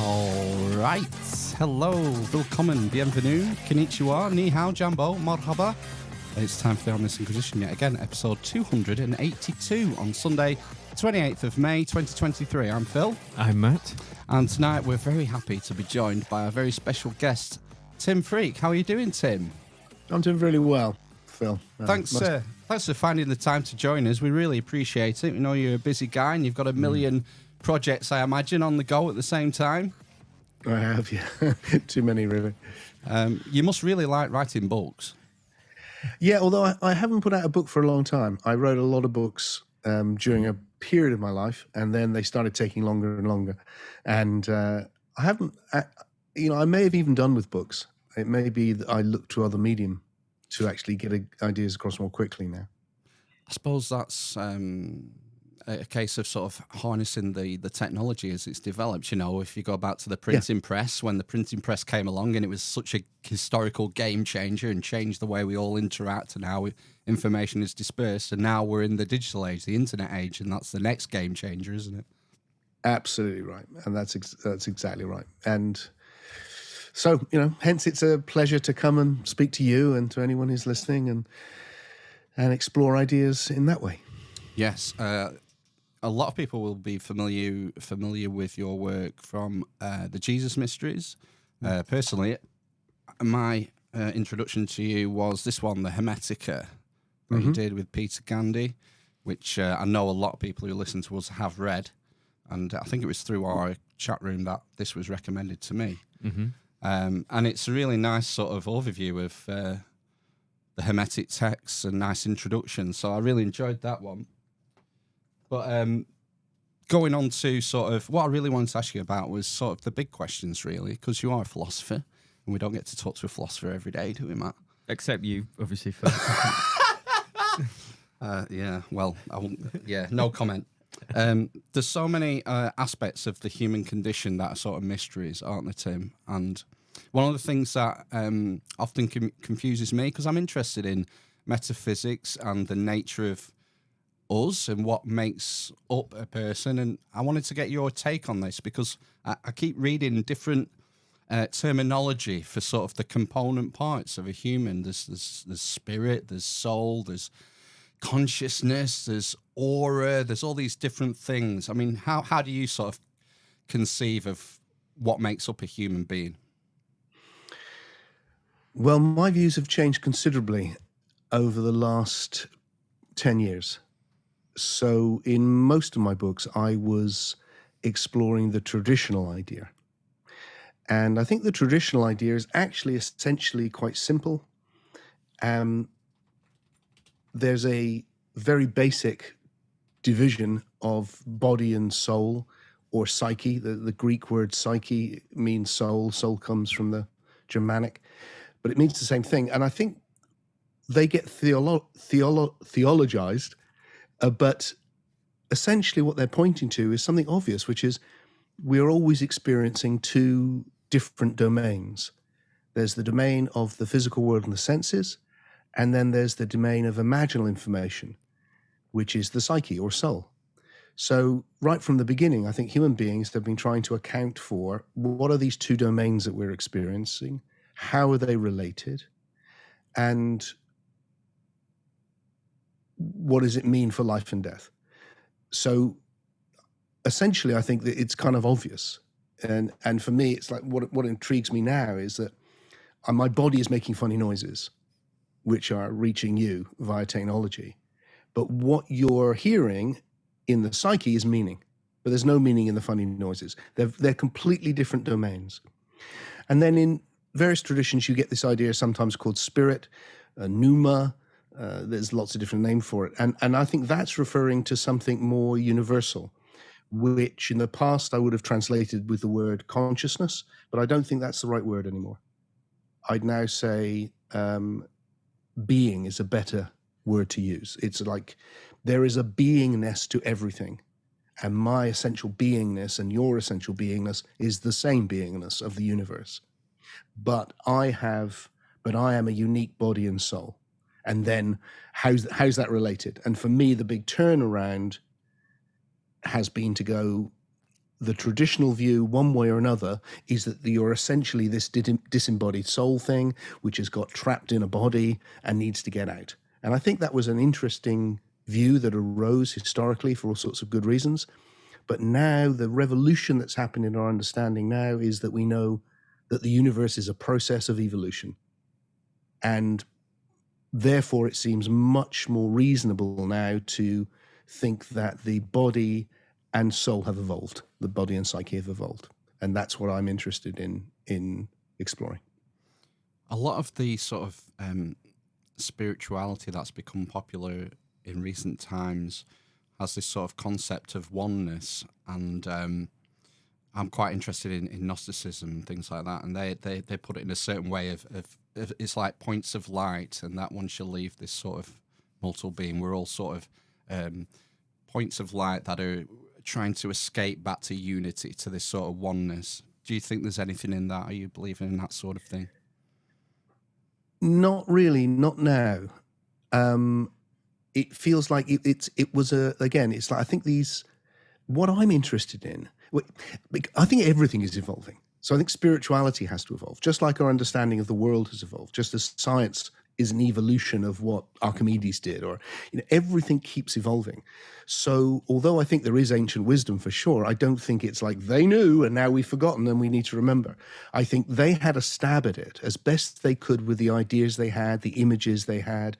Alright, hello, willkommen, bienvenue, konnichiwa, ni hao, jambo, marhaba. It's time for the Amish Inquisition yet again, episode 282 on Sunday, 28th of May 2023. I'm Phil. I'm Matt. And tonight we're very happy to be joined by a very special guest, Tim Freke. How are you doing, Tim? I'm doing really well, Phil. Thanks for finding the time to join us. We really appreciate it. We know you're a busy guy and you've got a million projects, I imagine, on the go at the same time. I have, yeah. Too many, really. You must really like writing books. Yeah, although I haven't put out a book for a long time. I wrote a lot of books during a period of my life, and then they started taking longer and longer. And I haven't, I may have even done with books. It may be that I look to other medium to actually get ideas across more quickly now. I suppose that's a case of sort of harnessing the technology as it's developed. You know, if you go back to the printing press, when the printing press came along and it was such a historical game changer and changed the way we all interact and how information is dispersed. And now we're in the digital age, the internet age, and that's the next game changer, isn't it? Absolutely right. And that's exactly right. And so, hence it's a pleasure to come and speak to you and to anyone who's listening and explore ideas in that way. Yes. A lot of people will be familiar with your work from the Jesus Mysteries. Personally, my introduction to you was this one, the Hermetica, that you did with Peter Gandy, which I know a lot of people who listen to us have read. And I think it was through our chat room that this was recommended to me. Mm-hmm. And it's a really nice sort of overview of the Hermetic texts and nice introduction. So I really enjoyed that one. But going on to sort of what I really wanted to ask you about was sort of the big questions, really, because you are a philosopher, and we don't get to talk to a philosopher every day, do we, Matt? Except you, obviously, Phil. Yeah, well, no comment. There's so many aspects of the human condition that are sort of mysteries, aren't there, Tim? And one of the things that often confuses me, because I'm interested in metaphysics and the nature of us and what makes up a person, and I wanted to get your take on this because I keep reading different terminology for sort of the component parts of a human. There's spirit, there's soul, there's consciousness, there's aura, there's all these different things. I mean, how do you sort of conceive of what makes up a human being? Well, my views have changed considerably over the last 10 years. So in most of my books, I was exploring the traditional idea. And I think the traditional idea is actually essentially quite simple. There's a very basic division of body and soul, or psyche. The Greek word psyche means soul. Soul comes from the Germanic, but it means the same thing. And I think they get theologized. But essentially what they're pointing to is something obvious, which is we're always experiencing two different domains. There's the domain of the physical world and the senses, and then there's the domain of imaginal information, which is the psyche or soul. So right from the beginning, I think human beings have been trying to account for what are these two domains that we're experiencing, how are they related, and what does it mean for life and death? So essentially, I think that it's kind of obvious. And for me, it's like what intrigues me now is that my body is making funny noises, which are reaching you via technology. But what you're hearing in the psyche is meaning. but there's no meaning in the funny noises. They're completely different domains. And then in various traditions, you get this idea sometimes called spirit, pneuma. There's lots of different names for it. And I think that's referring to something more universal, which in the past I would have translated with the word consciousness, but I don't think that's the right word anymore. I'd now say being is a better word to use. It's like there is a beingness to everything. And my essential beingness and your essential beingness is the same beingness of the universe. But I am a unique body and soul. And then how's that related? And for me, the big turnaround has been to go, the traditional view, one way or another, is that you're essentially this disembodied soul thing, which has got trapped in a body and needs to get out. And I think that was an interesting view that arose historically for all sorts of good reasons. But now the revolution that's happened in our understanding now is that we know that the universe is a process of evolution. And therefore, it seems much more reasonable now to think that the body and soul have evolved. The body and psyche have evolved. And that's what I'm interested in exploring. A lot of the sort of spirituality that's become popular in recent times has this sort of concept of oneness, and I'm quite interested in Gnosticism and things like that, and they put it in a certain way of it's like points of light, and that one shall leave this sort of multiple being. We're all sort of points of light that are trying to escape back to unity, to this sort of oneness. Do you think there's anything in that? Are you believing in that sort of thing? Not really, not now. It feels like it was again, it's like, I think what I'm interested in, I think everything is evolving. So I think spirituality has to evolve, just like our understanding of the world has evolved, just as science is an evolution of what Archimedes did, or everything keeps evolving. So although I think there is ancient wisdom for sure, I don't think it's like they knew and now we've forgotten and we need to remember. I think they had a stab at it as best they could with the ideas they had, the images they had,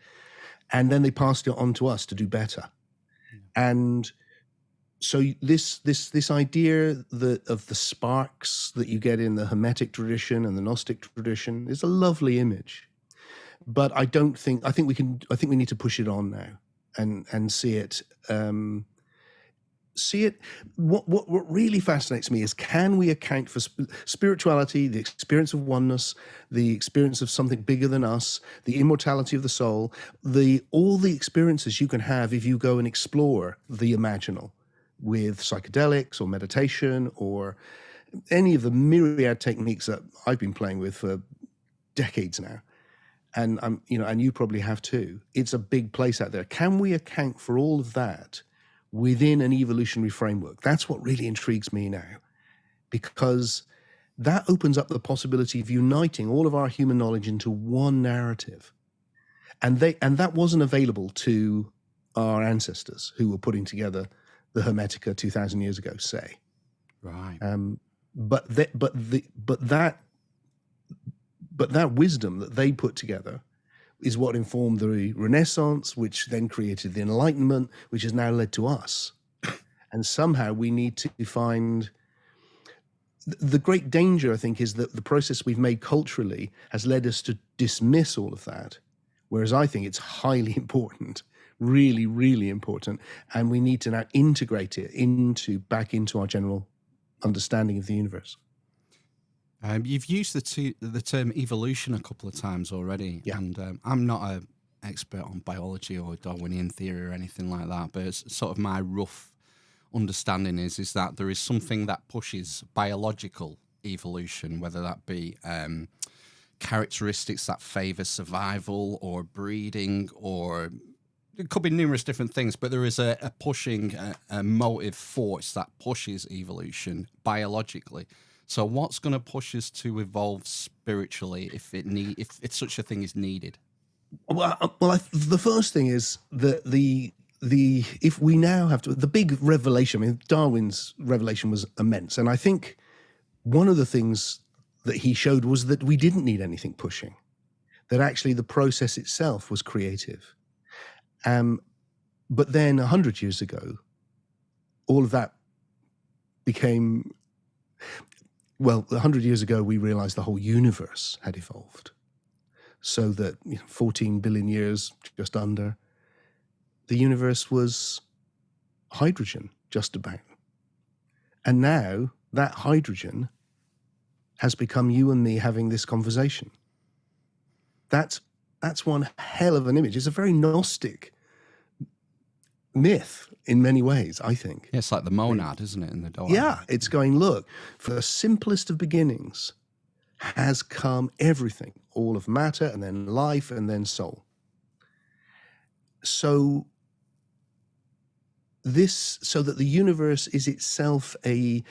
and then they passed it on to us to do better. And so this idea of the sparks that you get in the Hermetic tradition and the Gnostic tradition is a lovely image. But I think we need to push it on now and see it. What really fascinates me is, can we account for spirituality, the experience of oneness, the experience of something bigger than us, the immortality of the soul, all the experiences you can have if you go and explore the imaginal with psychedelics or meditation or any of the myriad techniques that I've been playing with for decades now. And and you probably have too. It's a big place out there. Can we account for all of that within an evolutionary framework? That's what really intrigues me now, because that opens up the possibility of uniting all of our human knowledge into one narrative. And that wasn't available to our ancestors who were putting together the Hermetica 2,000 years ago, say. Right. But that wisdom that they put together is what informed the Renaissance, which then created the Enlightenment, which has now led to us. And somehow we need to find... The great danger, I think, is that the process we've made culturally has led us to dismiss all of that, whereas I think it's highly important, really, really important, and we need to now integrate it back into our general understanding of the universe. You've used the term evolution a couple of times already, yeah. And I'm not an expert on biology or Darwinian theory or anything like that, but it's sort of my rough understanding is that there is something that pushes biological evolution, whether that be characteristics that favour survival or breeding, or it could be numerous different things, but there is a pushing, a motive force that pushes evolution biologically. So what's going to push us to evolve spiritually if such a thing is needed? Well, the first thing is that if we now have to, the big revelation, I mean, Darwin's revelation was immense. And I think one of the things that he showed was that we didn't need anything pushing, that actually the process itself was creative. But then 100 years ago, all of that became, well, 100 years ago, we realized the whole universe had evolved. So that 14 billion years, just under, the universe was hydrogen, just about. And now that hydrogen has become you and me having this conversation. That's one hell of an image. It's a very Gnostic myth in many ways, I think. Yeah, it's like the monad, isn't it, in the Doha? Yeah, it's going, look, for the simplest of beginnings has come everything, all of matter and then life and then soul. So that the universe is itself a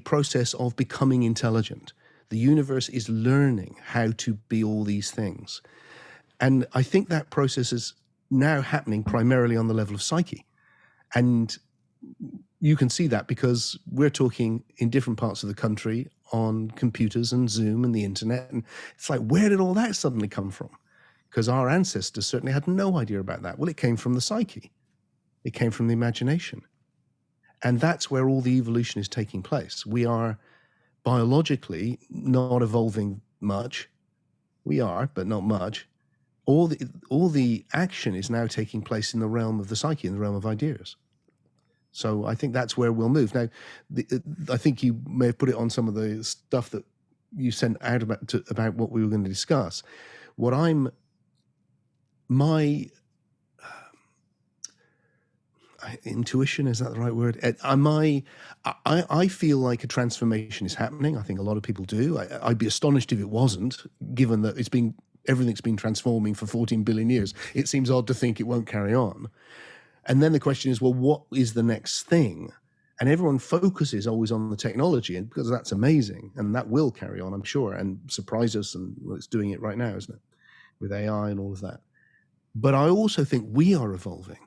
process of becoming intelligent. The universe is learning how to be all these things. And I think that process is now happening primarily on the level of psyche. And you can see that because we're talking in different parts of the country on computers and Zoom and the internet. And it's like, where did all that suddenly come from? Because our ancestors certainly had no idea about that. Well, it came from the psyche. It came from the imagination. And that's where all the evolution is taking place. We are biologically not evolving much. We are, but not much. All the action is now taking place in the realm of the psyche, in the realm of ideas. So I think that's where we'll move. Now, I think you may have put it on some of the stuff that you sent out about what we were going to discuss. My intuition, is that the right word? I feel like a transformation is happening. I think a lot of people do. I'd be astonished if it wasn't, given that everything's been transforming for 14 billion years. It seems odd to think it won't carry on. And then the question is, well, what is the next thing? And everyone focuses always on the technology, and because that's amazing, and that will carry on, I'm sure, and surprise us, and it's doing it right now, isn't it? With AI and all of that. But I also think we are evolving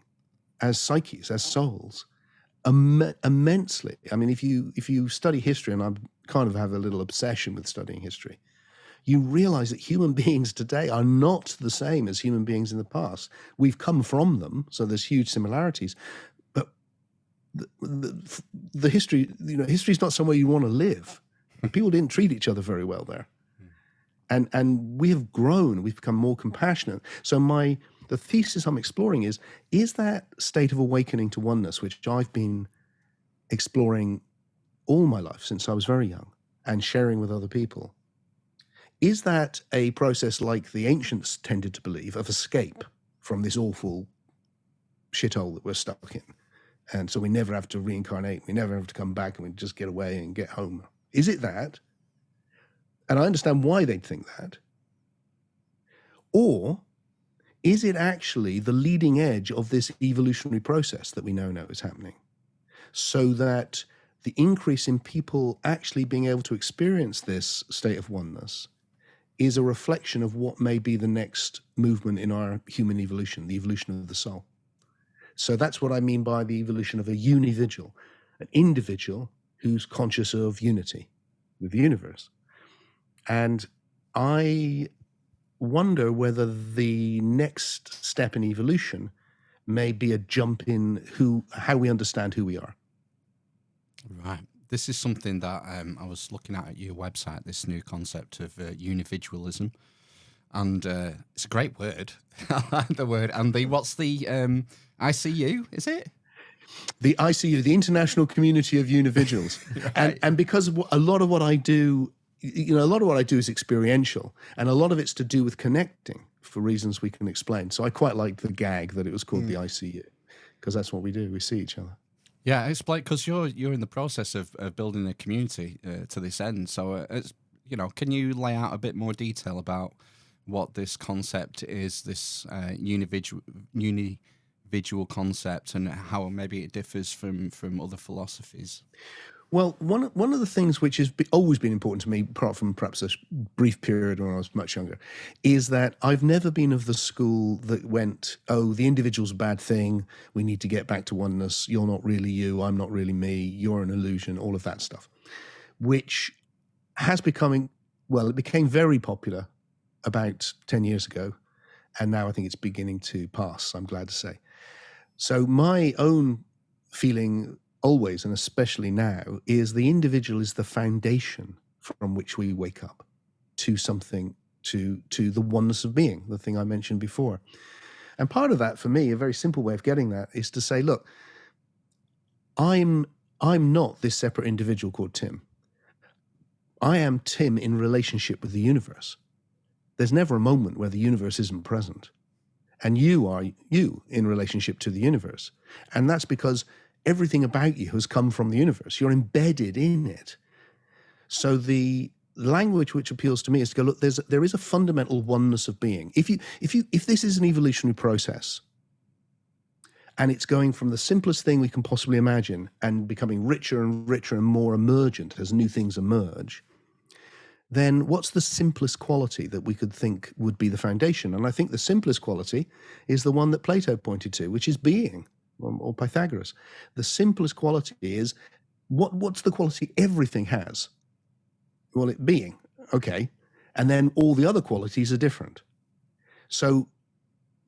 as psyches, as souls, immensely. I mean, if you study history, and I kind of have a little obsession with studying history, you realize that human beings today are not the same as human beings in the past. We've come from them, so there's huge similarities. But the history, history is not somewhere you want to live. People didn't treat each other very well there. And we have grown, we've become more compassionate. So the thesis I'm exploring is that state of awakening to oneness, which I've been exploring all my life since I was very young and sharing with other people. Is that a process like the ancients tended to believe of escape from this awful shithole that we're stuck in? And so we never have to reincarnate, we never have to come back, and we just get away and get home. Is it that? And I understand why they'd think that. Or is it actually the leading edge of this evolutionary process that we now know is happening? So that the increase in people actually being able to experience this state of oneness is a reflection of what may be the next movement in our human evolution, the evolution of the soul. So that's what I mean by the evolution of a unividual, an individual who's conscious of unity with the universe. And I wonder whether the next step in evolution may be a jump in how we understand who we are. Right. This is something that I was looking at your website, this new concept of unividualism. And it's a great word. I like the word. And what's the ICU, is it? The ICU, the International Community of Unividuals. Right. And because a lot of what I do, a lot of what I do is experiential, and a lot of it's to do with connecting for reasons we can explain. So I quite like the gag that it was called the ICU, because that's what we do. We see each other. Yeah, explain, because you're in the process of building a community to this end. So, can you lay out a bit more detail about what this concept is, this unividual concept, and how maybe it differs from other philosophies? Well, one of the things which has always been important to me, apart from perhaps a brief period when I was much younger, is that I've never been of the school that went, the individual's a bad thing, we need to get back to oneness, you're not really you, I'm not really me, you're an illusion, all of that stuff, which has become, it became very popular about 10 years ago, and now I think it's beginning to pass, I'm glad to say. So my own feeling always and especially now, is the individual is the foundation from which we wake up to something, to the oneness of being, the thing I mentioned before. And part of that, for me, a very simple way of getting that is to say, look, I'm not this separate individual called Tim. I am Tim in relationship with the universe. There's never a moment where the universe isn't present. And you are you in relationship to the universe. And that's because everything about you has come from the universe. You're embedded in it. So the language which appeals to me is to go, look, there is a fundamental oneness of being. If this is an evolutionary process, and it's going from the simplest thing we can possibly imagine and becoming richer and richer and more emergent as new things emerge, then what's the simplest quality that we could think would be the foundation? And I think the simplest quality is the one that Plato pointed to, which is being, or Pythagoras. The simplest quality is, what's the quality everything has? Well, it being, okay. And then all the other qualities are different. So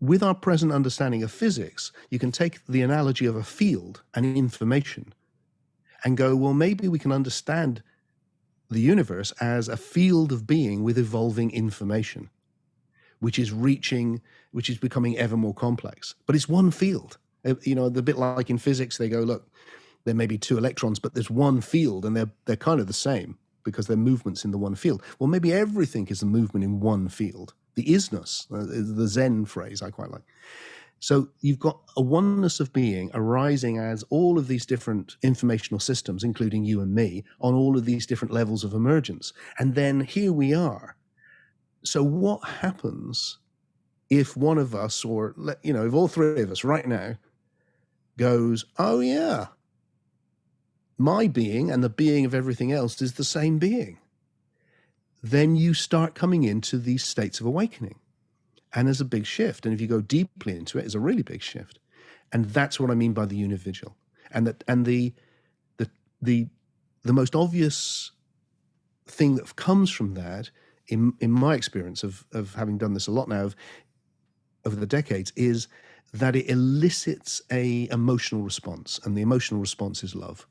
with our present understanding of physics, you can take the analogy of a field and information and go, well, maybe we can understand the universe as a field of being with evolving information, which is becoming ever more complex. But it's one field. You know, the bit like in physics, they go, look, there may be two electrons, but there's one field, and they're kind of the same because they're movements in the one field. Well, maybe everything is a movement in one field. The isness, the Zen phrase I quite like. So you've got a oneness of being arising as all of these different informational systems, including you and me, on all of these different levels of emergence. And then here we are. So what happens if one of us, or, you know, if all three of us right now goes, oh yeah, my being and the being of everything else is the same being? Then you start coming into these states of awakening. And there's a big shift. And if you go deeply into it, it's a really big shift. And that's what I mean by the unividual. And the most obvious thing that comes from that, in my experience of having done this a lot now over the decades, is that it elicits a emotional response. And the emotional response is love,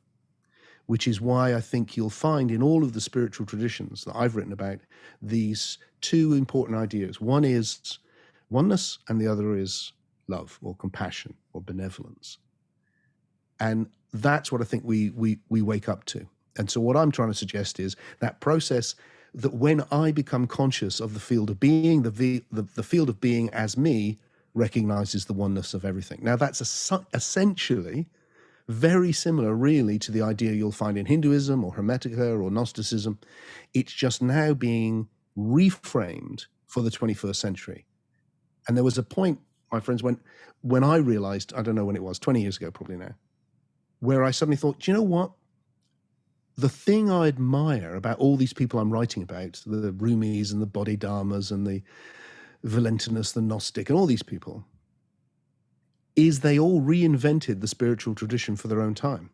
which is why I think you'll find in all of the spiritual traditions that I've written about these two important ideas. One is oneness, and the other is love or compassion or benevolence. And that's what I think we wake up to. And so what I'm trying to suggest is that process, that when I become conscious of the field of being, the field of being as me recognizes the oneness of everything. Now that's essentially very similar really to the idea you'll find in Hinduism or Hermetica or Gnosticism. It's just now being reframed for the 21st century. And there was a point, my friends, when I realized, I don't know when it was, 20 years ago probably now, where I suddenly thought, do you know what? The thing I admire about all these people I'm writing about, the Rumis and the Bodhidharmas and the Valentinus, the Gnostic, and all these people, is they all reinvented the spiritual tradition for their own time.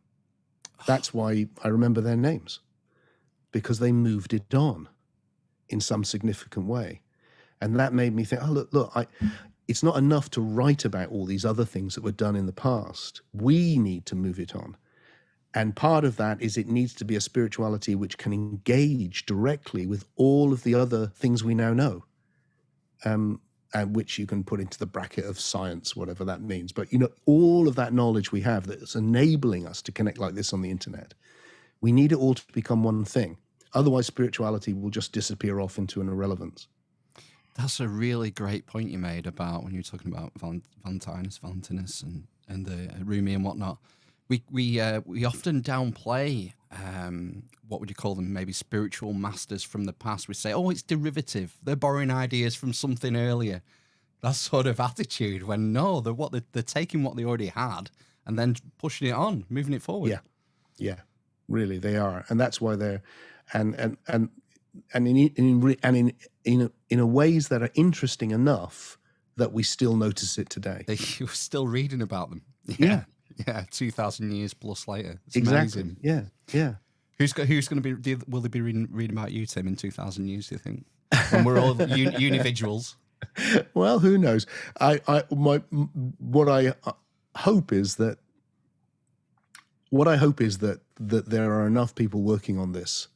That's why I remember their names, because they moved it on in some significant way. And that made me think, oh, look, it's not enough to write about all these other things that were done in the past. We need to move it on. And part of that is it needs to be a spirituality which can engage directly with all of the other things we now know, and which you can put into the bracket of science, whatever that means. But, you know, all of that knowledge we have that's enabling us to connect like this on the internet, we need it all to become one thing. Otherwise, spirituality will just disappear off into an irrelevance. That's a really great point you made about when you were talking about Valentinus and the Rumi and whatnot. We often downplay what would you call them? Maybe spiritual masters from the past. We say, oh, it's derivative. They're borrowing ideas from something earlier. That sort of attitude. When no, they're taking what they already had and then pushing it on, moving it forward. Yeah, really, they are, and that's why they're in a ways that are interesting enough that we still notice it today. You're still reading about them. Yeah. 2,000 years plus later. It's exactly. Amazing. Yeah. Who's going to be? Will they be reading about you, Tim, in 2,000 years? Do you think? When we're all unividuals. Well, who knows? What I hope is that what I hope is that there are enough people working on this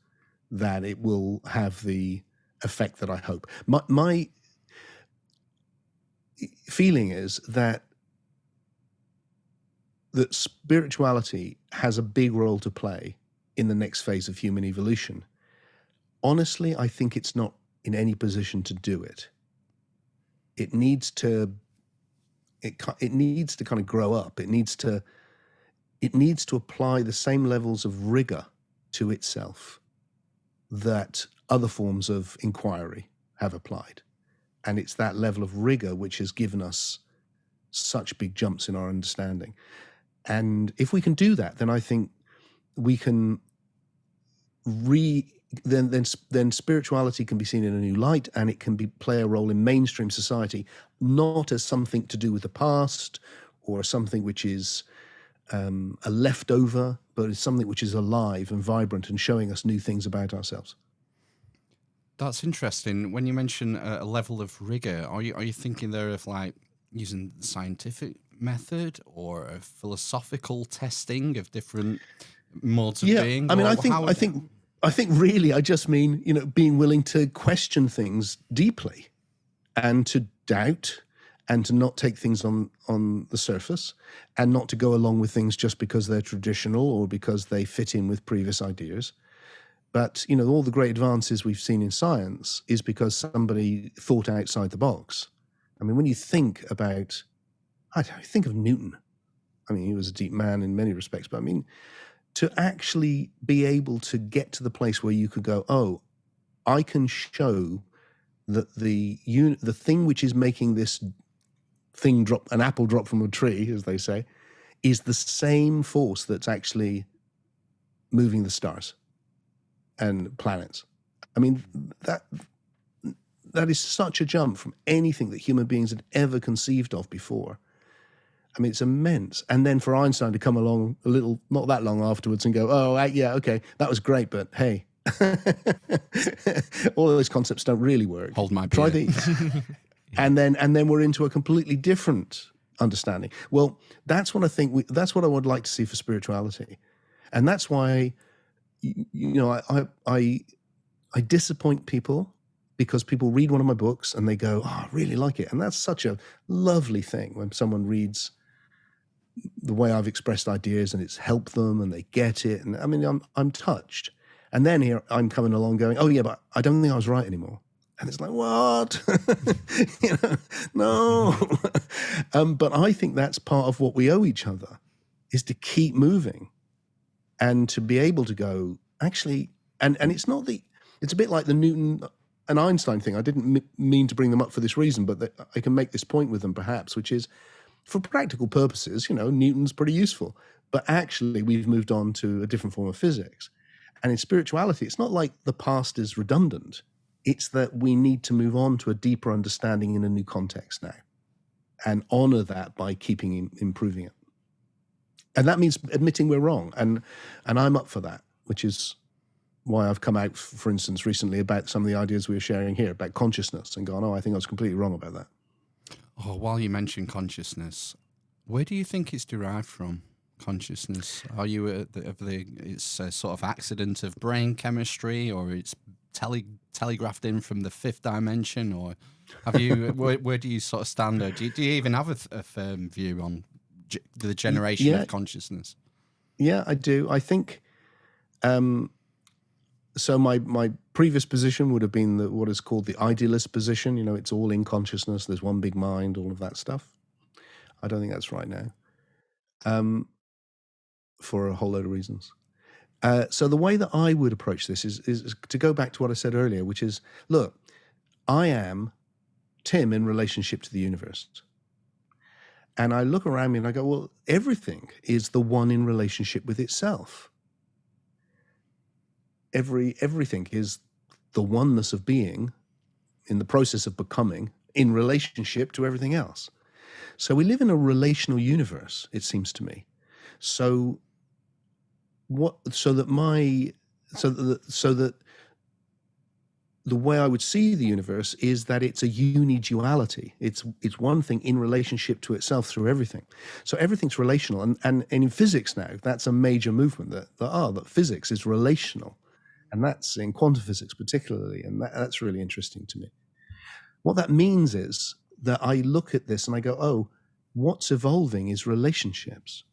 that it will have the effect that I hope. My feeling is that spirituality has a big role to play in the next phase of human evolution. Honestly, I think it's not in any position to do it. It needs to kind of grow up. It needs to apply the same levels of rigor to itself that other forms of inquiry have applied. And it's that level of rigor which has given us such big jumps in our understanding. And if we can do that, then I think we can then spirituality can be seen in a new light, and it can play a role in mainstream society, not as something to do with the past or something which is a leftover, but it's something which is alive and vibrant and showing us new things about ourselves. That's interesting. When you mention a level of rigor, are you thinking there of like using scientific method or a philosophical testing of different modes of being? I mean, I think really I just mean, being willing to question things deeply and to doubt and to not take things on the surface and not to go along with things just because they're traditional or because they fit in with previous ideas. But, all the great advances we've seen in science is because somebody thought outside the box. I mean, when you think about, think of Newton. I mean, he was a deep man in many respects, but I mean, to actually be able to get to the place where you could go, oh, I can show that the thing which is making this thing drop, an apple drop from a tree, as they say, is the same force that's actually moving the stars and planets. I mean, that is such a jump from anything that human beings had ever conceived of before. I mean, it's immense. And then for Einstein to come along not that long afterwards and go, oh, yeah, okay, that was great, but hey, all of those concepts don't really work. Hold my beer. Try these. And then we're into a completely different understanding. Well, that's what I think. That's what I would like to see for spirituality. And that's why, I disappoint people because people read one of my books and they go, oh, I really like it. And that's such a lovely thing when someone reads the way I've expressed ideas and it's helped them and they get it. And I mean, I'm touched. And then here I'm coming along going, oh yeah, but I don't think I was right anymore. And it's like, what? No. But I think that's part of what we owe each other, is to keep moving and to be able to go, actually, and it's not it's a bit like the Newton and Einstein thing. I didn't mean to bring them up for this reason, but I can make this point with them perhaps, which is, for practical purposes, Newton's pretty useful. But actually, we've moved on to a different form of physics. And in spirituality, it's not like the past is redundant. It's that we need to move on to a deeper understanding in a new context now and honor that by keeping improving it. And that means admitting we're wrong. And I'm up for that, which is why I've come out, for instance, recently about some of the ideas we were sharing here about consciousness and gone, oh, I think I was completely wrong about that. Oh, while you mention consciousness, where do you think it's derived from? Consciousness? Are you it's a sort of accident of brain chemistry, or it's telegraphed in from the fifth dimension, or have you? where do you sort of stand? Or do you even have a firm view on the generation of consciousness? Yeah, I do. I think. So my previous position would have been what is called the idealist position. It's all in consciousness. There's one big mind, all of that stuff. I don't think that's right now, for a whole load of reasons. So the way that I would approach this is to go back to what I said earlier, which is, look, I am Tim in relationship to the universe. And I look around me and I go, well, everything is the one in relationship with itself. Everything is the oneness of being in the process of becoming in relationship to everything else. So we live in a relational universe, it seems to me. So that the way I would see the universe is that it's a uniduality. It's one thing in relationship to itself through everything. So everything's relational. And in physics now, that's a major movement that physics is relational. And that's in quantum physics particularly. And that's really interesting to me. What that means is that I look at this and I go, oh, what's evolving is relationships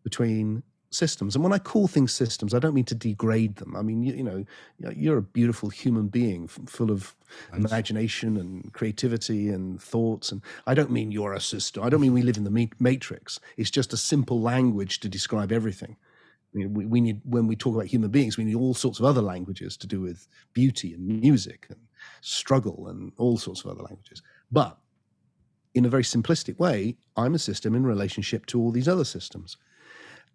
between systems. And when I call things systems, I don't mean to degrade them. I mean, you're a beautiful human being full of imagination and creativity and thoughts. And I don't mean you're a system. I don't mean we live in the matrix. It's just a simple language to describe everything. I mean, we need, when we talk about human beings, we need all sorts of other languages to do with beauty and music and struggle and all sorts of other languages. But in a very simplistic way, I'm a system in relationship to all these other systems.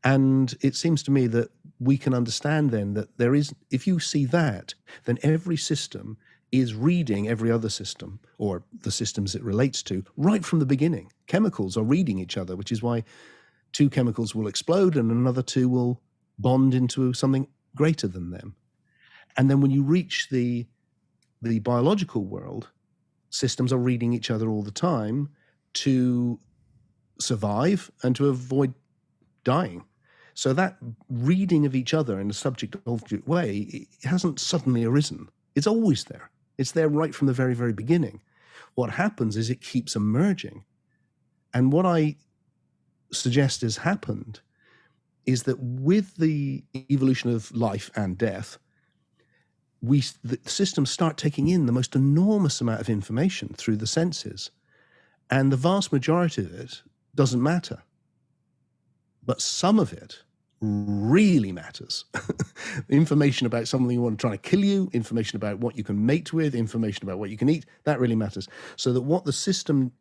And it seems to me that we can understand then that there is, if you see that, then every system is reading every other system, or the systems it relates to, right from the beginning. Chemicals are reading each other, which is why two chemicals will explode and another two will bond into something greater than them. And then when you reach the biological world, systems are reading each other all the time to survive and to avoid dying. So that reading of each other in a subject-object way, it hasn't suddenly arisen. It's always there. It's there right from the very, very beginning. What happens is it keeps emerging. And what I suggest has happened is that with the evolution of life and death, the systems start taking in the most enormous amount of information through the senses. And the vast majority of it doesn't matter. But some of it really matters. Information about someone you want to try to kill you, information about what you can mate with, information about what you can eat, that really matters. So that what the system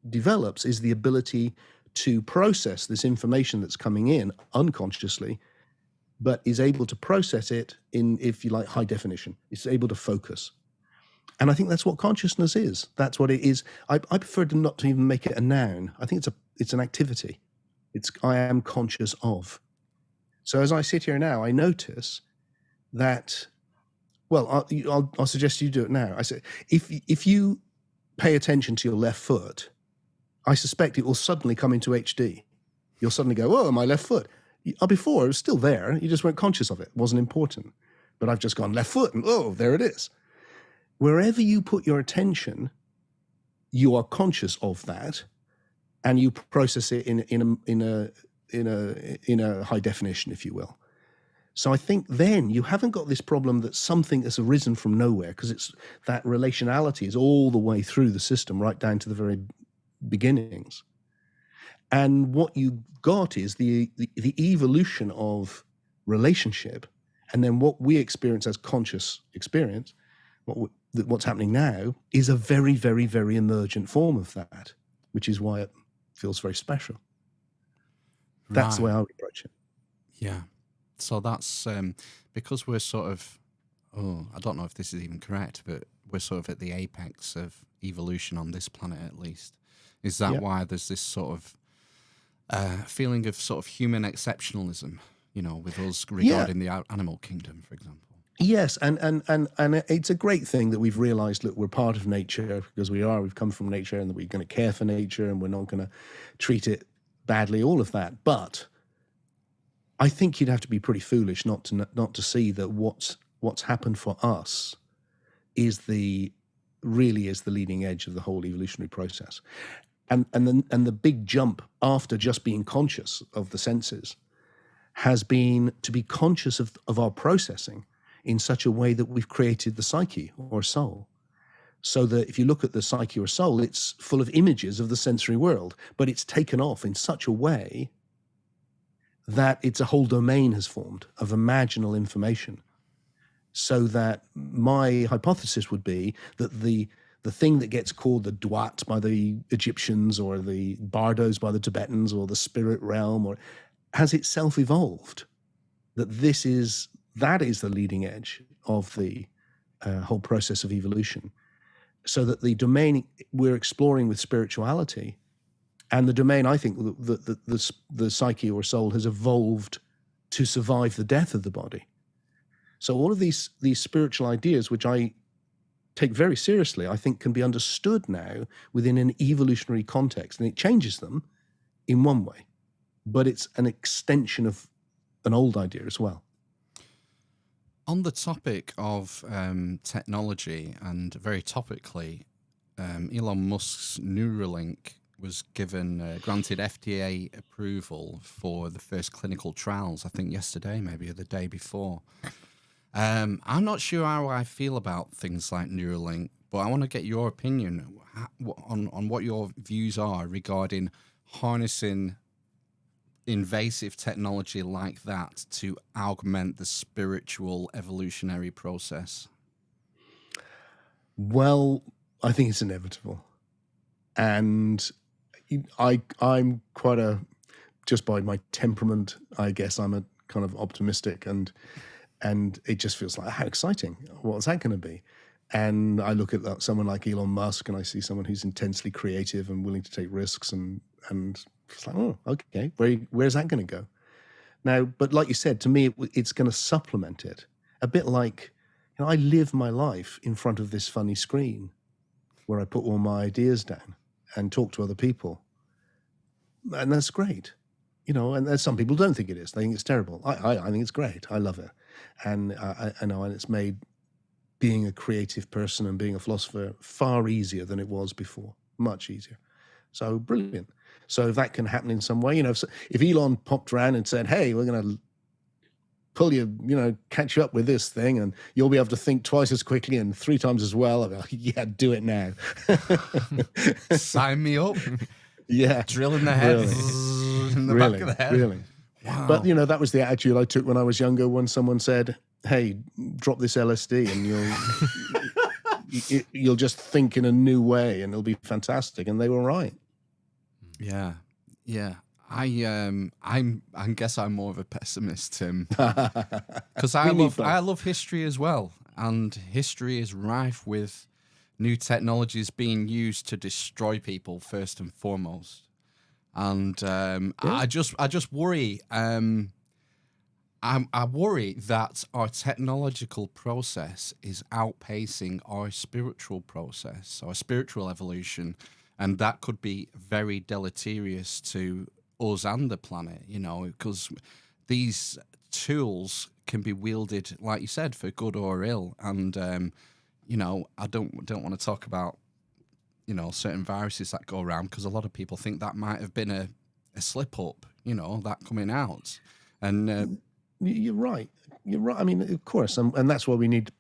develops is the ability to process this information that's coming in unconsciously, but is able to process it in, if you like, high definition. It's able to focus. And I think that's what consciousness is. That's what it is. I prefer to not to even make it a noun. I think it's an activity. I am conscious of. So as I sit here now, I notice that, well, I'll suggest you do it now. I say, if you pay attention to your left foot, I suspect it will suddenly come into HD. You'll suddenly go, oh, my left foot. Before, it was still there. You just weren't conscious of it. It wasn't important. But I've just gone left foot, and oh, there it is. Wherever you put your attention, you are conscious of that, and you process it in a high definition, if you will. So I think then you haven't got this problem that something has arisen from nowhere, because it's that relationality is all the way through the system, right down to the very beginnings. And what you got is the evolution of relationship, and then what we experience as conscious experience, what's happening now, is a very, very, very emergent form of that, which is why it feels very special. That's the way I would approach it. Yeah. So that's because we're sort of, I don't know if this is even correct, but we're sort of at the apex of evolution on this planet, at least. Is that why there's this sort of feeling of sort of human exceptionalism, with us regarding the animal kingdom, for example? Yes, and it's a great thing that we've realized, look, we're part of nature, because we've come from nature, and that we're going to care for nature, and we're not going to treat it badly, all of that. But I think you'd have to be pretty foolish not to see that what's happened for us is really is the leading edge of the whole evolutionary process. And the big jump after just being conscious of the senses has been to be conscious of our processing in such a way that we've created the psyche or soul. So that if you look at the psyche or soul, it's full of images of the sensory world, but it's taken off in such a way that it's a whole domain has formed of imaginal information. So that my hypothesis would be that the thing that gets called the Duat by the Egyptians, or the Bardos by the Tibetans, or the spirit realm, or has itself evolved. That is the leading edge of the whole process of evolution. So that the domain we're exploring with spirituality, and the domain I think the psyche or soul has evolved to survive the death of the body. So all of these spiritual ideas, which I take very seriously, I think can be understood now within an evolutionary context. And it changes them in one way, but it's an extension of an old idea as well. On the topic of technology, and very topically, Elon Musk's Neuralink was granted FDA approval for the first clinical trials, I think yesterday, maybe or the day before. I'm not sure how I feel about things like Neuralink, but I want to get your opinion on what your views are regarding harnessing invasive technology like that to augment the spiritual evolutionary process. Well, I think it's inevitable. And I'm quite just by my temperament, I guess I'm a kind of optimistic, and it just feels like, how exciting. What's that going to be? And I look at someone like Elon Musk, and I see someone who's intensely creative and willing to take risks, and it's like, oh, okay, where's that going to go? Now, but like you said, to me, it's going to supplement it. A bit like, I live my life in front of this funny screen where I put all my ideas down and talk to other people. And that's great. And some people don't think it is. They think it's terrible. I think it's great. I love it. And I know, and it's made being a creative person and being a philosopher far easier than it was before, much easier. So brilliant. So if that can happen in some way, if Elon popped around and said, hey, we're going to pull you, catch you up with this thing, and you'll be able to think twice as quickly and 3 times as well, I'll be like, yeah, do it now. Sign me up. Yeah. Drill in the head. Really. In the back of the head. Really. Wow. But, that was the attitude I took when I was younger, when someone said, hey, drop this LSD and you'll just think in a new way and it'll be fantastic. And they were right. Yeah. Yeah. I guess I'm more of a pessimist, Tim, because I love history as well, and history is rife with new technologies being used to destroy people first and foremost. And I just worry. I worry that our technological process is outpacing our spiritual process, our spiritual evolution, and that could be very deleterious to us and the planet, because these tools can be wielded, like you said, for good or ill. And I don't want to talk about certain viruses that go around, because a lot of people think that might have been a slip up, that coming out. And you're right. I mean, of course, and that's why we need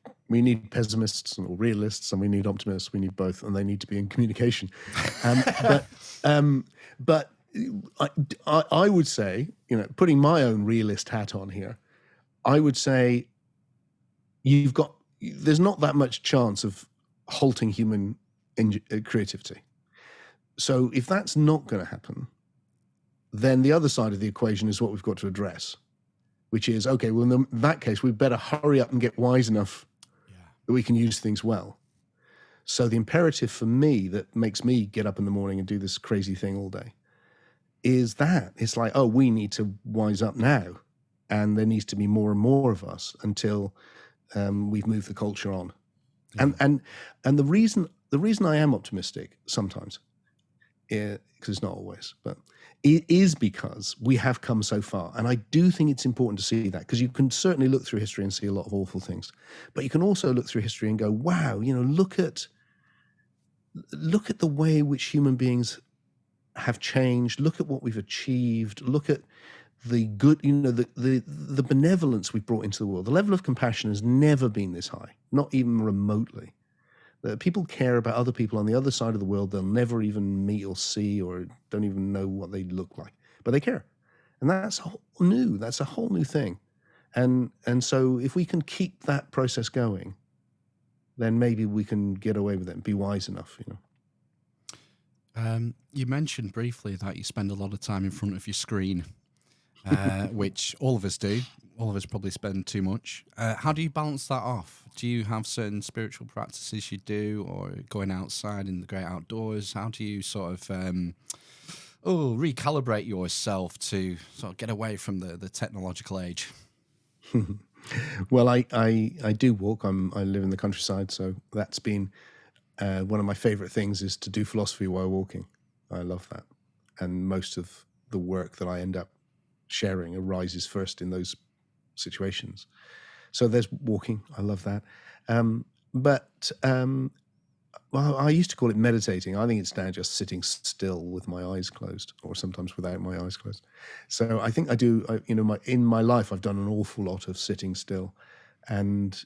pessimists or realists, and we need optimists. We need both, and they need to be in communication. But I would say, putting my own realist hat on here, I would say there's not that much chance of halting human creativity. So if that's not going to happen, then the other side of the equation is what we've got to address, which is, okay, well, in that case, we better hurry up and get wise enough that we can use things well. So the imperative for me that makes me get up in the morning and do this crazy thing all day is that it's like, oh, we need to wise up now, and there needs to be more and more of us until we've moved the culture on. Yeah. And the reason I am optimistic sometimes, because it's not always, but it is because we have come so far. And I do think it's important to see that, because you can certainly look through history and see a lot of awful things, but you can also look through history and go, wow, look at the way in which human beings have changed. Look at what we've achieved. Look at the good, the benevolence we've brought into the world. The level of compassion has never been this high, not even remotely. People care about other people on the other side of the world they'll never even meet or see, or don't even know what they look like, but they care. And that's a whole new thing. And so if we can keep that process going, then maybe we can get away with it and be wise enough, You mentioned briefly that you spend a lot of time in front of your screen, which all of us do. All of us probably spend too much. How do you balance that off? Do you have certain spiritual practices you do, or going outside in the great outdoors? How do you sort of recalibrate yourself to sort of get away from the technological age? Well, I do walk. I live in the countryside, so that's been one of my favorite things is to do philosophy while walking. I love that. And most of the work that I end up sharing arises first in those situations. So there's walking. I love that. Well, I used to call it meditating. I think it's now just sitting still with my eyes closed, or sometimes without my eyes closed. So I think I do. In my life, I've done an awful lot of sitting still, and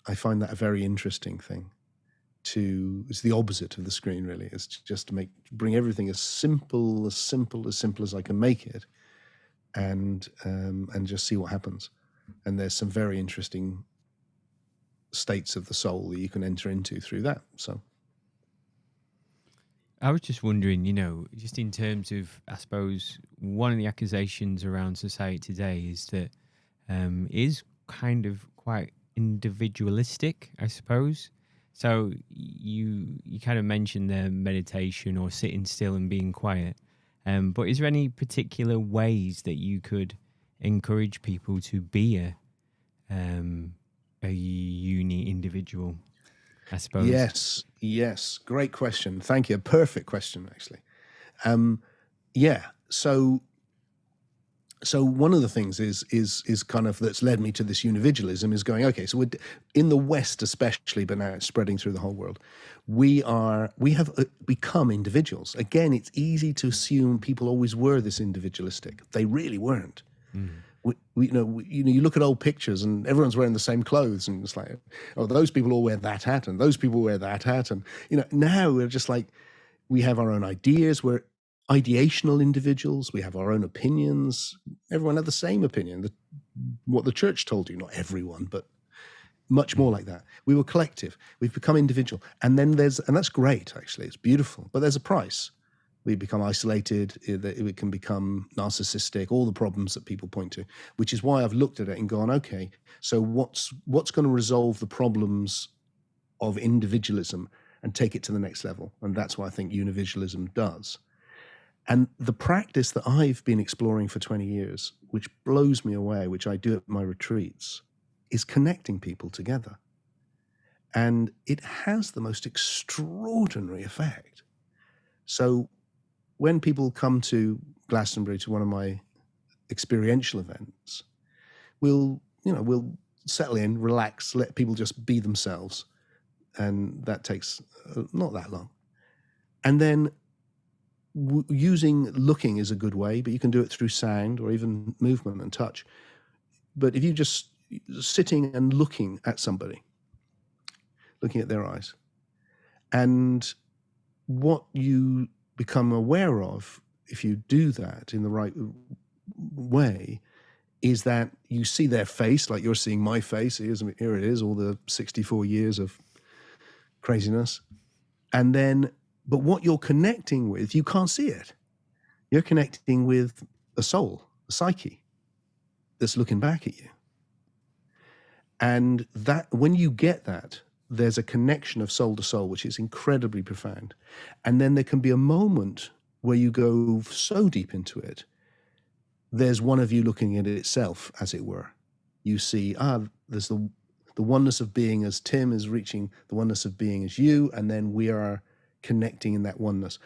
I find that a very interesting thing. It's the opposite of the screen, really. It's just to bring everything as simple as I can make it, and just see what happens. And there's some very interesting states of the soul that you can enter into through that. So. I was just wondering, just in terms of, I suppose, one of the accusations around society today is that is kind of quite individualistic, I suppose. So you kind of mentioned the meditation or sitting still and being quiet. But is there any particular ways that you could encourage people to be a uni individual, I suppose? Yes. Great question. Thank you. A perfect question, actually. So one of the things is kind of that's led me to this unividualism is going, okay, so we're in the West especially, but now it's spreading through the whole world. We have become individuals. Again, it's easy to assume people always were this individualistic. They really weren't. Mm. You look at old pictures and everyone's wearing the same clothes, and it's like, oh, those people all wear that hat, and those people wear that hat, and now we're just like, we have our own ideas. We're ideational individuals. We have our own opinions. Everyone had the same opinion. What the church told you, not everyone, but much more like that. We were collective. We've become individual, and then and that's great. Actually, it's beautiful, but there's a price. We become isolated, it can become narcissistic, all the problems that people point to, which is why I've looked at it and gone, okay, so what's going to resolve the problems of individualism and take it to the next level? And that's what I think unividualism does. And the practice that I've been exploring for 20 years, which blows me away, which I do at my retreats, is connecting people together. And it has the most extraordinary effect. So when people come to Glastonbury, to one of my experiential events, we'll settle in, relax, let people just be themselves. And that takes not that long. And then looking is a good way, but you can do it through sound or even movement and touch. But if you just sitting and looking at somebody, looking at their eyes, and what you become aware of, if you do that in the right way, is that you see their face, like you're seeing my face. Here it is, all the 64 years of craziness. And then, but what you're connecting with, you can't see it. You're connecting with a soul, a psyche that's looking back at you. And that, when you get that, there's a connection of soul to soul, which is incredibly profound. And then there can be a moment where you go so deep into it, there's one of you looking at it itself, as it were. You see, there's the oneness of being as Tim is reaching the oneness of being as you, and then we are connecting in that oneness.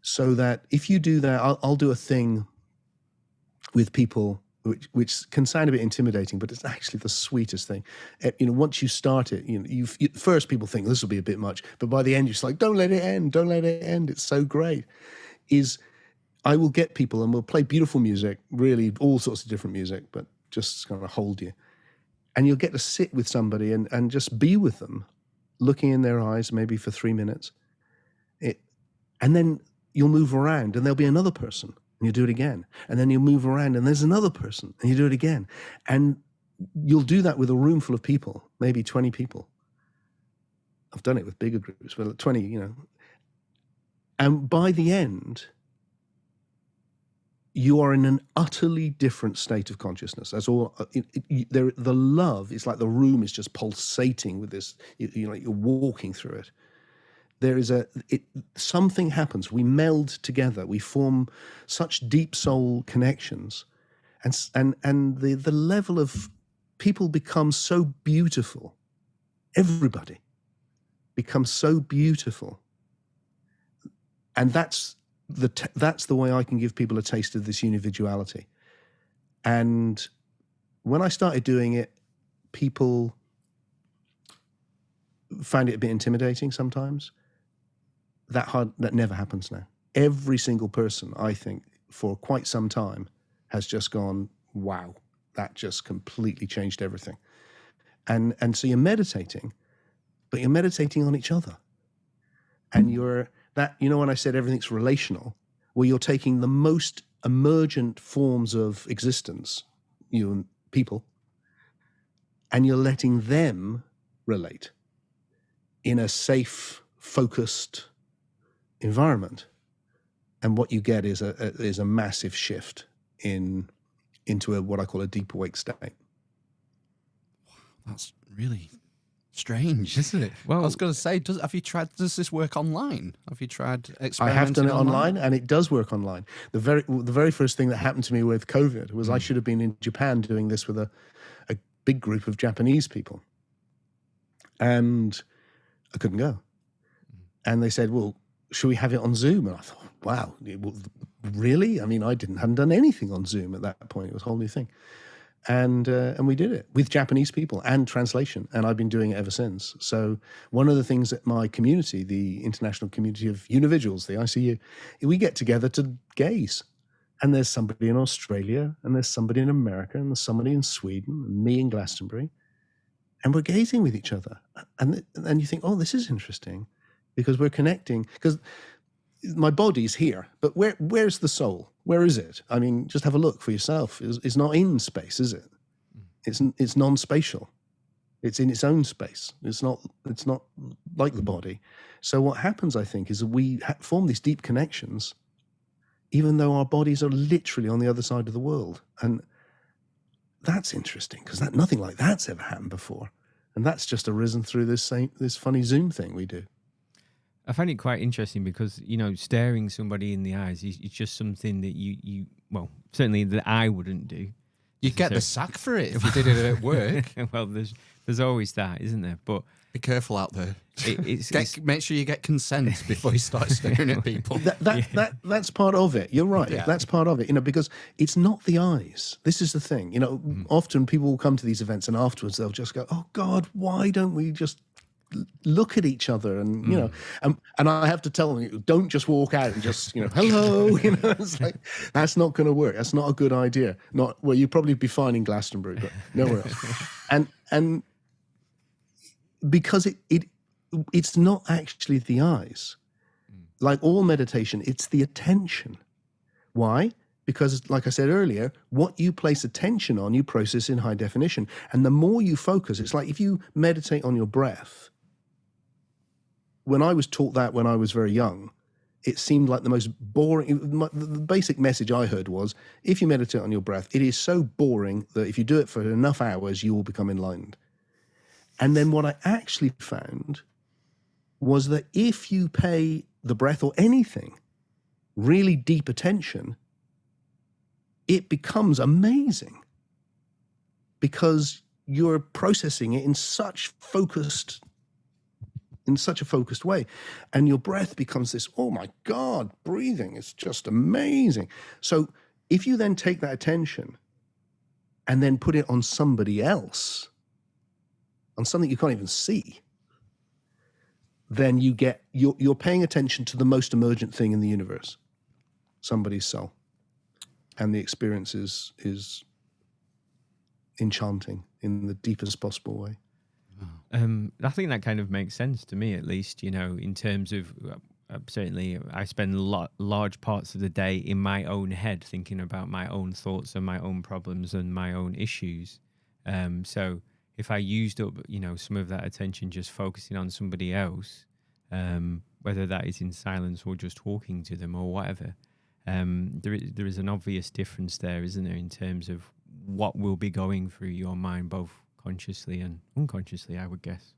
So that if you do that, I'll do a thing with people which can sound a bit intimidating, but it's actually the sweetest thing. Once you start it, first people think this will be a bit much, but by the end, you're just like, don't let it end. It's so great. I will get people and we'll play beautiful music, really all sorts of different music, but just kind of hold you. And you'll get to sit with somebody and just be with them, looking in their eyes, maybe for 3 minutes. And then you'll move around and there'll be another person. And you do it again. And then you move around and there's another person and you do it again. And you'll do that with a room full of people, maybe 20 people. I've done it with bigger groups, but 20, And by the end, you are in an utterly different state of consciousness. That's all. The love is like the room is just pulsating with this, like you're walking through it. There is something happens. We meld together. We form such deep soul connections, and the level of people become so beautiful. Everybody becomes so beautiful. And that's the way I can give people a taste of this unividuality. And when I started doing it, people find it a bit intimidating sometimes. That never happens now. Every single person, I think, for quite some time has just gone, wow, that just completely changed everything. And so you're meditating, but you're meditating on each other. And when I said everything's relational, well, you're taking the most emergent forms of existence, you and people, and you're letting them relate in a safe, focused environment. And what you get is a massive shift into what I call a deep awake state. That's really strange, isn't it? Well, I was going to say, does this work online? Have you tried experimenting? I have done it online, and it does work online. The very first thing that happened to me with COVID was I should have been in Japan doing this with a big group of Japanese people. And I couldn't go. And they said, well, should we have it on Zoom? And I thought, wow, really? I mean, hadn't done anything on Zoom at that point. It was a whole new thing. And we did it with Japanese people and translation. And I've been doing it ever since. So one of the things that my community, the International Community of Unividuals, the ICU, we get together to gaze. And there's somebody in Australia, and there's somebody in America, and there's somebody in Sweden, and me in Glastonbury. And we're gazing with each other. And you think, oh, this is interesting, because we're connecting. Because my body's here, but where's the soul? Where is it? I mean, just have a look for yourself. It's not in space, is it? It's non-spatial. It's in its own space. It's not like the body. So what happens, I think, is that we form these deep connections, even though our bodies are literally on the other side of the world. And that's interesting, because nothing like that's ever happened before. And that's just arisen through this funny Zoom thing we do. I find it quite interesting because, staring somebody in the eyes is just something that you certainly that I wouldn't do. You'd get the sack for it if you did it at work. Well, there's always that, isn't there? But be careful out there. Make sure you get consent before you start staring at people. That's part of it. You're right. Yeah. That's part of it. Because it's not the eyes. This is the thing. Often people will come to these events and afterwards they'll just go, "Oh God, why don't we just look at each other?" And and I have to tell them, don't just walk out and just hello. It's like, that's not going to work. That's not a good idea. You'd probably be fine in Glastonbury, but nowhere else. And because it's not actually the eyes. Like all meditation, it's the attention. Why? Because, like I said earlier, what you place attention on, you process in high definition. And the more you focus, it's like if you meditate on your breath. When I was taught that when I was very young, it seemed like the most boring. The basic message I heard was, if you meditate on your breath, it is so boring that if you do it for enough hours, you will become enlightened. And then what I actually found was that if you pay the breath or anything really deep attention, it becomes amazing, because you're processing it in such a focused way. And your breath becomes this, oh my God, breathing is just amazing. So if you then take that attention and then put it on somebody else, on something you can't even see, then you're paying attention to the most emergent thing in the universe, somebody's soul. And the experience is enchanting in the deepest possible way. I think that kind of makes sense to me, at least, in terms of certainly I spend large parts of the day in my own head thinking about my own thoughts and my own problems and my own issues. So if I used up, some of that attention just focusing on somebody else, whether that is in silence or just talking to them or whatever, there is an obvious difference there, isn't there, in terms of what will be going through your mind, both consciously and unconsciously, I would guess.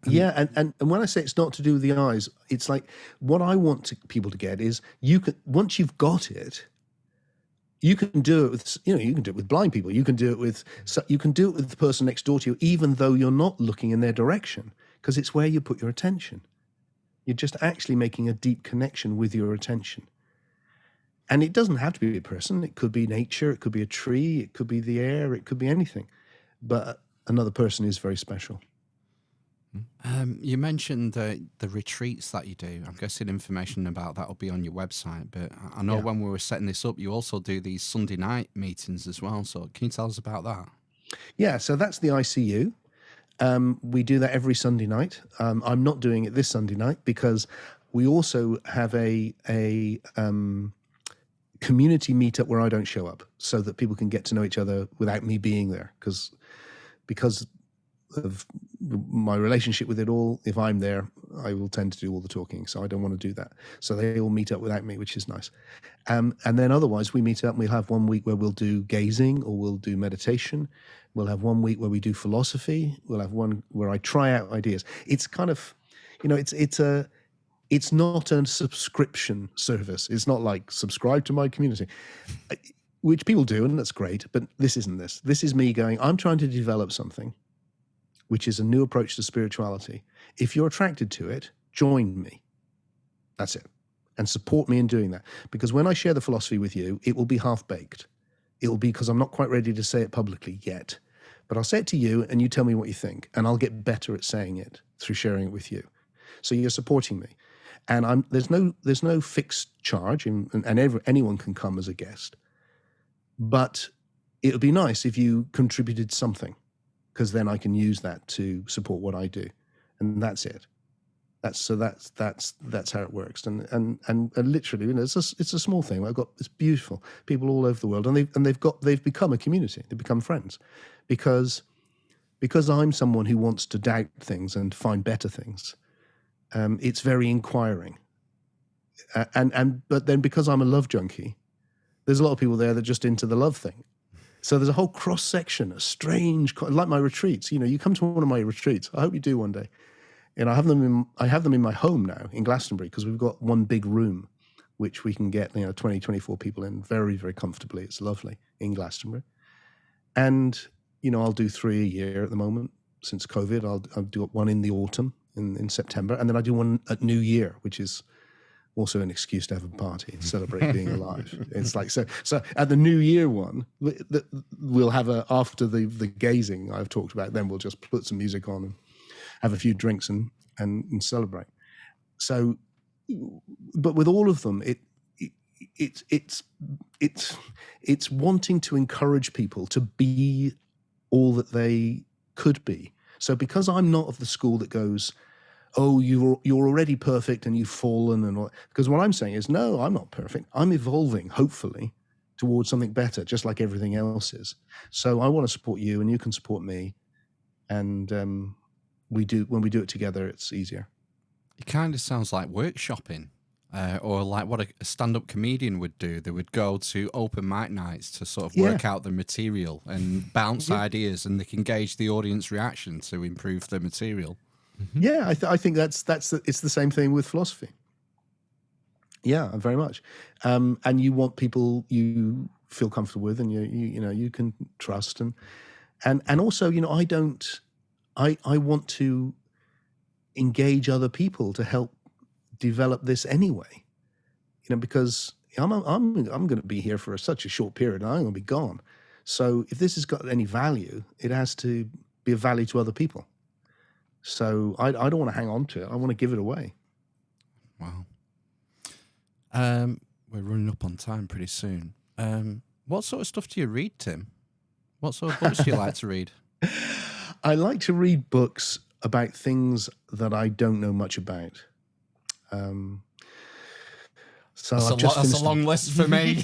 Yeah, and when I say it's not to do with the eyes, it's like what I want people to get is once you've got it, You can do it with, you can do it with blind people. You can do it with the person next door to you, even though you're not looking in their direction, because it's where you put your attention. You're just actually making a deep connection with your attention. And it doesn't have to be a person. It could be nature. It could be a tree. It could be the air. It could be anything. But another person is very special. You mentioned the retreats that you do. I'm guessing information about that will be on your website. But I know when we were setting this up, you also do these Sunday night meetings as well. So can you tell us about that? Yeah, so that's the ICU. We do that every Sunday night. I'm not doing it this Sunday night because we also have a community meetup where I don't show up, so that people can get to know each other without me being there. Because of my relationship with it all, if I'm there, I will tend to do all the talking. So I don't want to do that. So they all meet up without me, which is nice. And then otherwise we meet up and we'll have 1 week where we'll do gazing or we'll do meditation. We'll have 1 week where we do philosophy. We'll have one where I try out ideas. It's kind of, it's not a subscription service. It's not like subscribe to my community, which people do, and that's great. But this isn't this. This is me going, I'm trying to develop something which is a new approach to spirituality. If you're attracted to it, join me. That's it. And support me in doing that. Because when I share the philosophy with you, it will be half-baked. It will be because I'm not quite ready to say it publicly yet. But I'll say it to you and you tell me what you think. And I'll get better at saying it through sharing it with you. So you're supporting me. And there's no fixed charge, and anyone can come as a guest. But it would be nice if you contributed something, because then I can use that to support what I do, and that's it. That's how it works. And literally, it's a small thing. It's beautiful people all over the world, and they've become a community. They've become friends, because I'm someone who wants to doubt things and find better things. It's very inquiring, but then because I'm a love junkie, there's a lot of people there that are just into the love thing. So there's a whole cross section, a strange, like my retreats. You come to one of my retreats. I hope you do one day. And I have them in my home now in Glastonbury, because we've got one big room, which we can get 20, 24 people in very, very comfortably. It's lovely in Glastonbury. And I'll do 3 a year at the moment since COVID. I'll do one in the autumn in September, and then I do one at New Year, which is also an excuse to have a party and celebrate being alive. It's like, so at the New Year one, we'll have after the gazing I've talked about, then we'll just put some music on and have a few drinks and celebrate. So, but with all of them, it's wanting to encourage people to be all that they could be. So because I'm not of the school that goes, oh, you're already perfect and you've fallen and all. Because what I'm saying is, no, I'm not perfect. I'm evolving, hopefully, towards something better, just like everything else is. So I want to support you, and you can support me. And when we do it together, it's easier. It kind of sounds like workshopping, or like what a stand-up comedian would do. They would go to open mic nights to sort of work out the material and bounce ideas, and they can gauge the audience reaction to improve the material. Yeah, I think it's the same thing with philosophy. Yeah, very much. And you want people you feel comfortable with, and you can trust, and also I want to engage other people to help develop this anyway. Because I'm going to be here for such a short period, and I'm going to be gone. So if this has got any value, it has to be of value to other people. So I don't want to hang on to it. I want to give it away. Wow. We're running up on time pretty soon. What sort of stuff do you read, Tim? What sort of books do you like to read? I like to read books about things that I don't know much about. So that's a long list for me.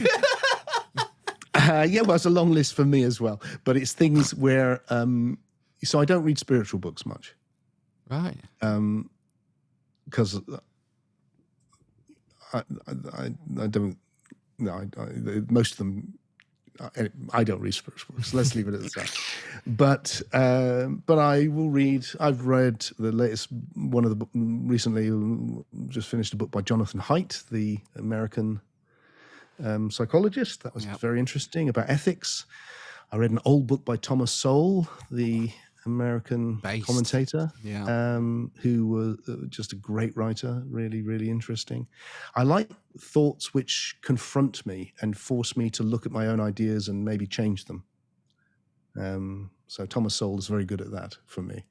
Well, it's a long list for me as well. But it's things where, so I don't read spiritual books much. Right. Because I don't. No, most of them. I don't read spiritual books. Let's leave it at that. But I will read. I've read the latest one of the recently. Just finished a book by Jonathan Haidt, the American psychologist. That was very interesting, about ethics. I read an old book by Thomas Sowell, the American commentator, who was just a great writer, really, really interesting. I like thoughts which confront me and force me to look at my own ideas and maybe change them. So Thomas Sowell is very good at that for me.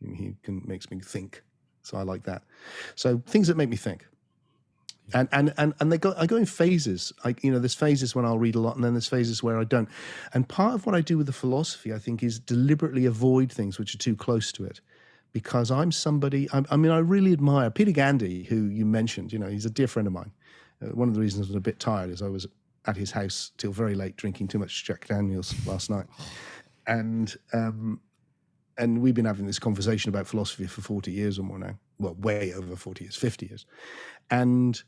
He makes me think. So I like that. So things that make me think. And I go in phases. There's phases when I'll read a lot, and then there's phases where I don't. And part of what I do with the philosophy, I think, is deliberately avoid things which are too close to it, because I'm somebody. I really admire Peter Gandy, who you mentioned. He's a dear friend of mine. One of the reasons I was a bit tired is I was at his house till very late, drinking too much Jack Daniels last night, and we've been having this conversation about philosophy for 40 years or more now. Well, way over 40 years, 50 years, and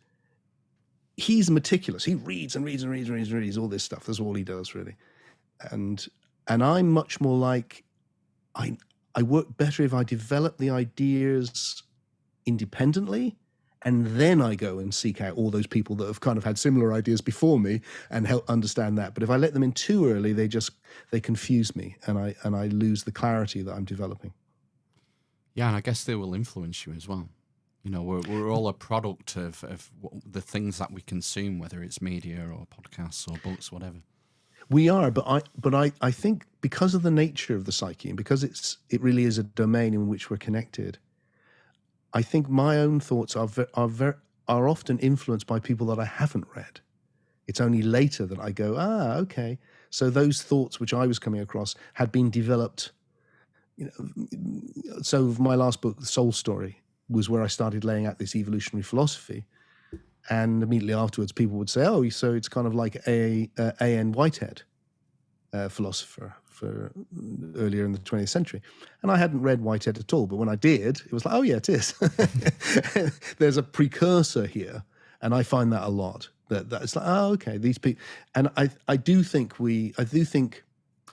he's meticulous. He reads and reads and reads and reads and reads all this stuff. That's all he does, really. And I'm much more like, I work better if I develop the ideas independently, and then I go and seek out all those people that have kind of had similar ideas before me and help understand that. But if I let them in too early, they confuse me, and I lose the clarity that I'm developing. Yeah, and I guess they will influence you as well. We're all a product of the things that we consume, whether it's media or podcasts or books, whatever. We are, but I think because of the nature of the psyche, and because it really is a domain in which we're connected, I think my own thoughts are often influenced by people that I haven't read. It's only later that I go, okay. So those thoughts which I was coming across had been developed. So my last book, The Soul Story, was where I started laying out this evolutionary philosophy. And immediately afterwards, people would say, so it's kind of like A.N. Whitehead, philosopher for earlier in the 20th century. And I hadn't read Whitehead at all, but when I did, it was like, yeah, it is. There's a precursor here, and I find that a lot. That it's like, okay, these people. And I do think,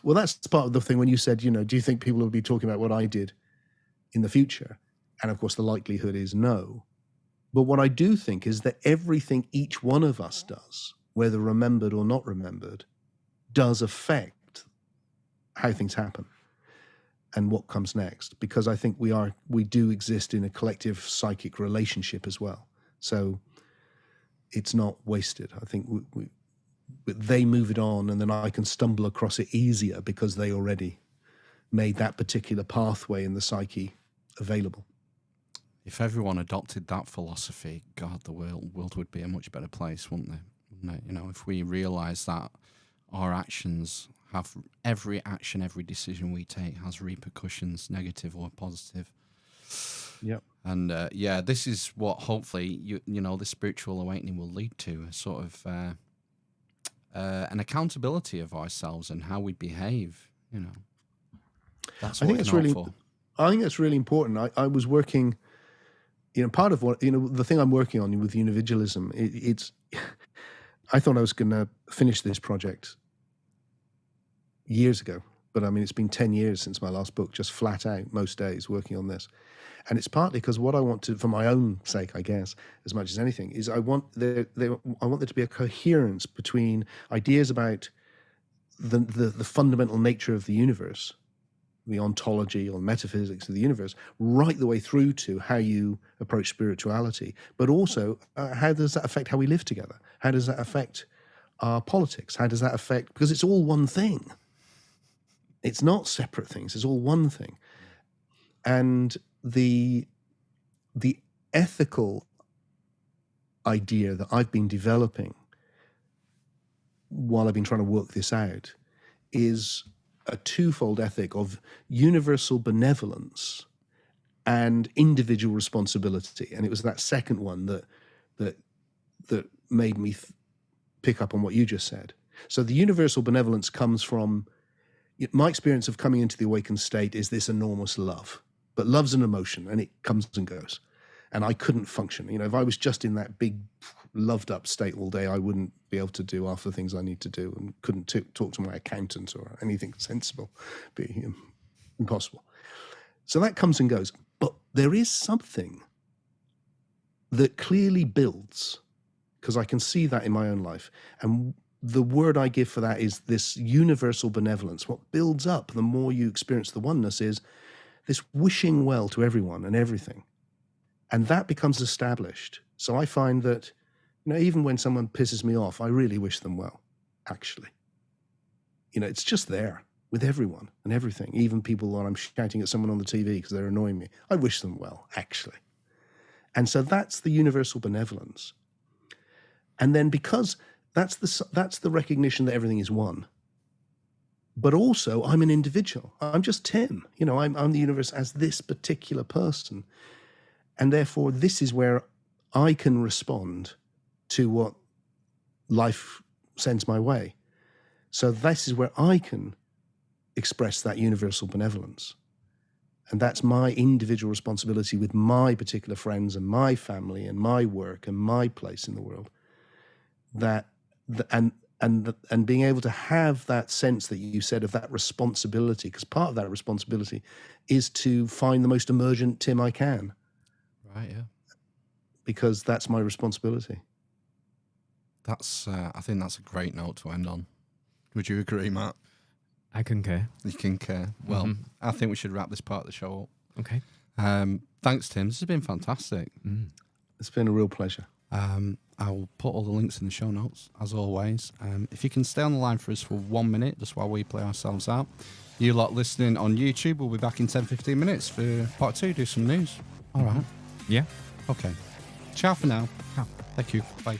well, that's part of the thing when you said, do you think people will be talking about what I did in the future? And of course, the likelihood is no. But what I do think is that everything each one of us does, whether remembered or not remembered, does affect how things happen and what comes next. Because I think we do exist in a collective psychic relationship as well. So it's not wasted. I think they move it on, and then I can stumble across it easier because they already made that particular pathway in the psyche available. If everyone adopted that philosophy, God, the world would be a much better place, wouldn't it? If we realize that our actions have, every action, every decision we take has repercussions, negative or positive. Yep. And this is what hopefully the spiritual awakening will lead to, a sort of an accountability of ourselves and how we behave. That's what I think that's really important. I was working. Part of what, the thing I'm working on with Unividualism, it's, I thought I was going to finish this project years ago, but it's been 10 years since my last book, just flat out, most days working on this. And it's partly because what I want to, for my own sake, I guess, as much as anything, is I want there to be a coherence between ideas about the fundamental nature of the universe, the ontology or metaphysics of the universe, right the way through to how you approach spirituality, but also how does that affect how we live together? How does that affect our politics? How does that affect, because it's all one thing. It's not separate things, it's all one thing. And the ethical idea that I've been developing while I've been trying to work this out is a twofold ethic of universal benevolence and individual responsibility. And it was that second one that made me pick up on what you just said. So the universal benevolence comes from, my experience of coming into the awakened state is this enormous love. But love's an emotion, and it comes and goes. And I couldn't function. If I was just in that big loved up state all day, I wouldn't be able to do half the things I need to do, and couldn't talk to my accountant or anything sensible. Be impossible. So that comes and goes. But there is something that clearly builds because I can see that in my own life. And the word I give for that is this universal benevolence. What builds up the more you experience the oneness is this wishing well to everyone and everything. And that becomes established. So I find that, even when someone pisses me off, I really wish them well, actually. It's just there with everyone and everything, even people when I'm shouting at someone on the TV because they're annoying me. I wish them well, actually. And so that's the universal benevolence. And then because that's the recognition that everything is one. But also I'm an individual. I'm just Tim. I'm the universe as this particular person. And therefore this is where I can respond to what life sends my way. So this is where I can express that universal benevolence. And that's my individual responsibility with my particular friends and my family and my work and my place in the world. And being able to have that sense that you said of that responsibility, because part of that responsibility is to find the most emergent Tim I can. Right, yeah. Because that's my responsibility. I think that's a great note to end on. Would you agree, Matt? I concur. You concur. Well, I think we should wrap this part of the show up. Okay. Thanks, Tim. This has been fantastic. It's been a real pleasure. I'll put all the links in the show notes, as always. If you can stay on the line for us for 1 minute, just while we play ourselves out. You lot listening on YouTube, we'll be back in 10-15 minutes for part 2, do some news. All right. Yeah. Okay. Ciao for now. Ciao. Thank you. Bye.